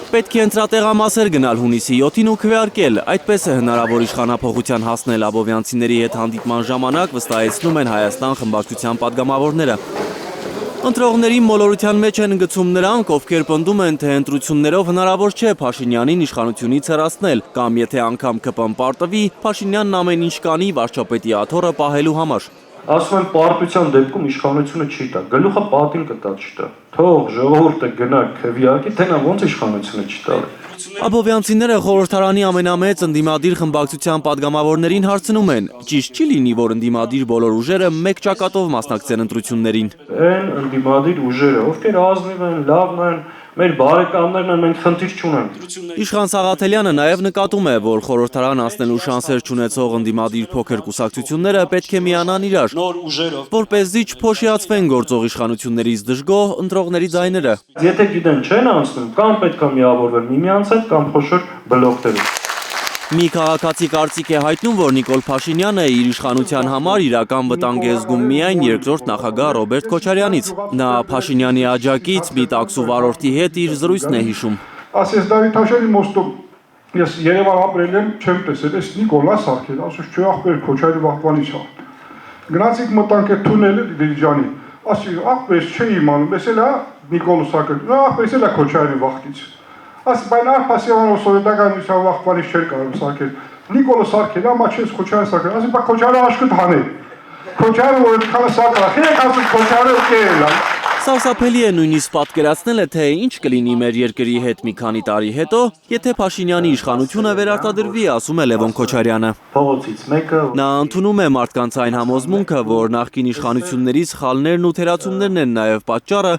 Պետք է ընտրատեղամասեր գնալ հունիսի 7-ին ու քվեարկել, այդպես է հնարավոր իշխանափոխության հասնել աբովյանցիների հետ հանդիպման ժամանակ վստահեցնում են Հայաստան խմբակցության падգամավորները։ Ընտրողների մոլորության մեջ են գցում նրանք, ովքեր պնդում են, թե ընտրություններով հնարավոր չէ Փաշինյանին իշխանությունից հեռացնել, կամ եթե անգամ ԿՊ-ն պարտվի, Փաշինյանն ամեն ինչ կանի վարչապետի աթոռը պահելու համար։ Ասում են պարտության դեպքում իշխանությունը չի տա, գլուխը պատին կտա չտա, թող ժողովուրդը գնա քվեարկի, թե նա ոնց իշխանությունը չի տա։ Աբովյանցիները խորհրդարանի ամենամեծ ընդդիմադիր խմբակցության падգամավորներին հարցնում են, ճիշտ չի լինի, որ ընդդիմադիր բոլոր ուժերը մեկ ճակատով մասնակցեն ընտրություններին։ Այն ընդդիմադիր ուժերը, ովքեր ազնիվ են, լավն են, մեր բարեկամներն են, մենք խնդիր չունենք։ Իշխան Սաղաթելյանը նաև նկատում է, որ խորհրդարան անցնելու շանսեր չունեցող ընդդիմադիր փոքր կուսակցությունները պետք է միանան իրար, որպեսզի չփոշիացվեն գործող իշխանություններից դժգոհ ընտրողների ձայները։ Եթե գիտեն չեն անցնում, կամ պետք է միավորվեն միմյանց հետ, կամ խոշոր բլոկներով։ Մի քաղաքացի կարծիք է հայտնում, որ Նիկոլ Փաշինյանը իր իշխանության համար իրական վտանգ է զգում միայն երկրորդ նախագահ Ռոբերտ Քոչարյանից։ Նա Փաշինյանի աջակից մի տաքսու վարորդի հետ իր զրույցն է հիշում։ Ասես Դավիթ Հաշարի մոստով ես Երևան ապրել եմ, չեմ տեսել, ես Նիկոլա Սարգսյանը, ասում չէ ախպեր Քոչարի վախտվանից է։ Գնացիք մտանք է թունելը Դիլիջանի։ Ասի ախպեր չէի իմանում, ես էլ հա Նիկոլ Սարգսյանը, ախպեր էլ է Քոչարի վախտից։ Բայց Պասիվանով սովետական միսան վախտվանից չէր կարող սարքել։ Նիկոլը սարքել, ամաչես Քոչարը սարքել, ասի բա Քոչարը աշկուտ հանել։ Քոչարը որ այդքանը սարքել, եք ասում Քոչարը կել է։ Սարսափելի է նույնիսկ պատկերացնել, թե ինչ կլինի մեր երկրի հետ մի քանի տարի հետո, եթե Փաշինյանի իշխանությունը վերարտադրվի, ասում է Լևոն Քոչարյանը։ Փողոցից մեկը Նա ընդունում է մարդկանց այն համոզմունքը, որ նախկին իշխանությունների սխալներն ու թերացումներն են նաև պատճառը,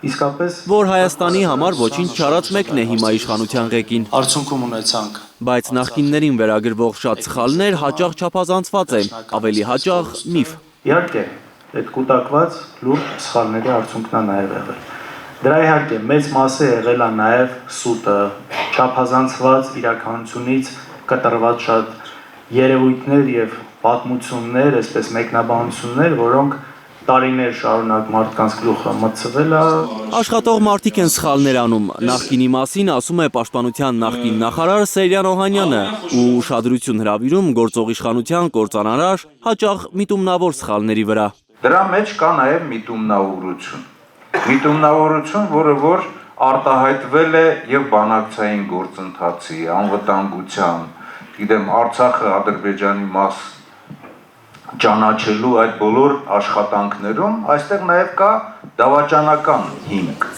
որ Հայաստանի համար ոչինչ չարած մեկն է հիմա իշխանության ղեկին։ Արդյունքում ունեցանք։ Բայց նախկիններին վերագրվող շատ սխալներ հաճախ չափազանցված են, ավելի հաճախ միֆ։ իհարկե այդ կուտակված լուրջ սխալների արդյունքն է նաև եղել։ Դրա իհարկե մեծ մասը եղել է նաև սուտը, չափազանցված իրականությունից կտրված շատ երևույթներ եւ պատմություններ, այսպես մեկնաբանություններ, որոնք տարիներ շարունակ մարդկանց գլուխը մտցվել է։ Աշխատող մարդիկ են սխալներ անում, նախկինի մասին ասում է Պաշտպանության նախկին նախարար Սերյան Օհանյանը ու ուշադրություն հրավիրում գործող իշխանության կործանարար, հաճախ միտումնավոր սխալների վրա։ Դրա մեջ կա նաև միտումնավորություն։ Միտումնավորություն, որը որ արտահայտվել է եւ բանակցային գործընթացի, անվտանգության, գիտեմ, Արցախը Ադրբեջանի մաս ճանաչելու այդ բոլոր աշխատանքներում, այստեղ նաև կա դավաճանական հիմք։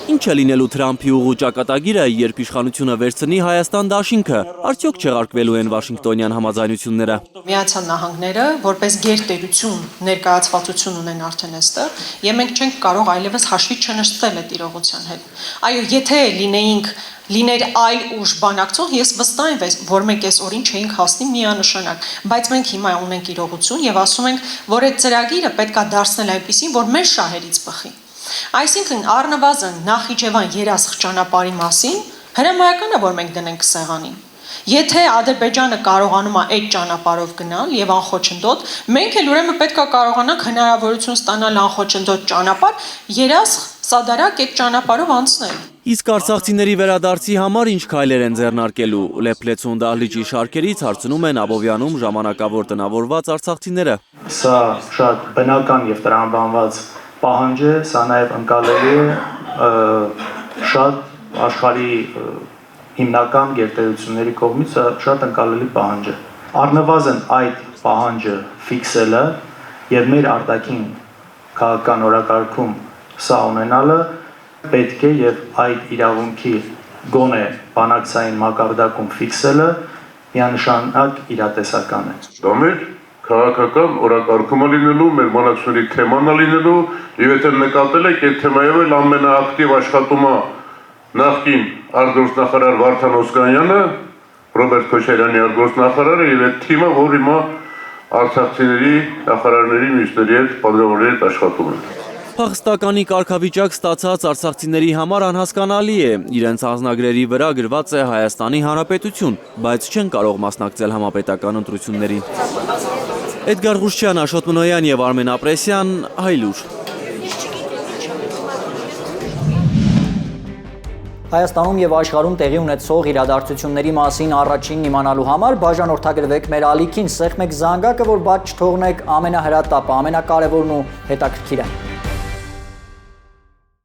Ինչ է լինելու Թրամփի ուղու ճակատագիրը, երբ իշխանությունը վերցնի Հայաստան դաշինքը, արդյոք չեղարկվելու են Վաշինգտոնյան համաձայնությունները։ Միացյալ Նահանգները որպես գերտերություն ներկայացվածություն ունեն արդեն այստեղ, եւ մենք չենք կարող այլևս հաշվի չնստել այդ իրողության հետ։ Այո, եթե լիներ այլ ուժ բանակցող, ես վստահ եմ, որ մենք այս օրին չէինք հասնի միանշանակ, բայց մենք հիմա ունենք իրողություն եւ ասում ենք, որ այդ ծրագիրը պետքա դարձնել այնպեսին, որ մեր շահերից բխի։ Այսինքն առնվազն Նախիջևան երասխ ճանապարհի մասին հրամայական է, որ մենք դնենք սեղանին։ Եթե Ադրբեջանը կարողանում է այդ ճանապարհով գնալ եւ անխոչնդոտ, մենք էլ ուրեմն պետք է կարողանանք հնարավորություն ստանալ անխոչնդոտ ճանապարհ երասխ սադարակ այդ ճանապարհով անցնել։ Իսկ արցախցիների վերադարձի համար ինչ քայլեր են ձեռնարկելու, Լեփլեցուն դահլիճի շարքերից հարցնում են Աբովյանում ժամանակավոր տնավորված արցախցիները։ Սա շատ բնական եւ տրամաբանված պահանջ է, սա նաև ընկալելի է շատ աշխարհի հիմնական գերտերությունների կողմից շատ ընկալելի պահանջ է։ Առնվազն այդ պահանջը ֆիքսելը եւ մեր արտաքին քաղաքական օրակարգում սա ունենալը պետք է եւ այդ իրավունքի գոնե բանակցային մակարդակում ֆիքսելը միանշանակ իրատեսական է։ Դա մեր քաղաքական օրակարգում է լինելու, մեր բանակցությունների թեման է լինելու, եւ եթե նկատել եք, այդ թեմայով էլ ամենաակտիվ աշխատում է նախկին արտգործնախարար Վարդան Օսկանյանը, Ռոբերտ Քոչարյանի արտգործնախարարը եւ այդ թիմը, որ հիմա արցախցիների, նախարարների, մյուսների հետ, պատգամավորների հետ աշխատում է։ Փախստականի կարգավիճակ ստացած արցախցիների համար անհասկանալի է, իրենց անձնագրերի վրա գրված է Հայաստանի Հանրապետություն, բայց չեն կարող մասնակցել համապետական ընտրություններին։ Էդգար Ղուշչյան, Աշոտ Մնոյան եւ Արմեն Ապրեսյան, Հայլուր։ Հայաստանում եւ աշխարհում տեղի ունեցող իրադարձությունների մասին առաջինն իմանալու համար բաժանորդագրվեք մեր ալիքին, սեղմեք զանգակը, որ բաց չթողնեք ամենահրատապը, ամենակարևորն ու հետաքրքիրը։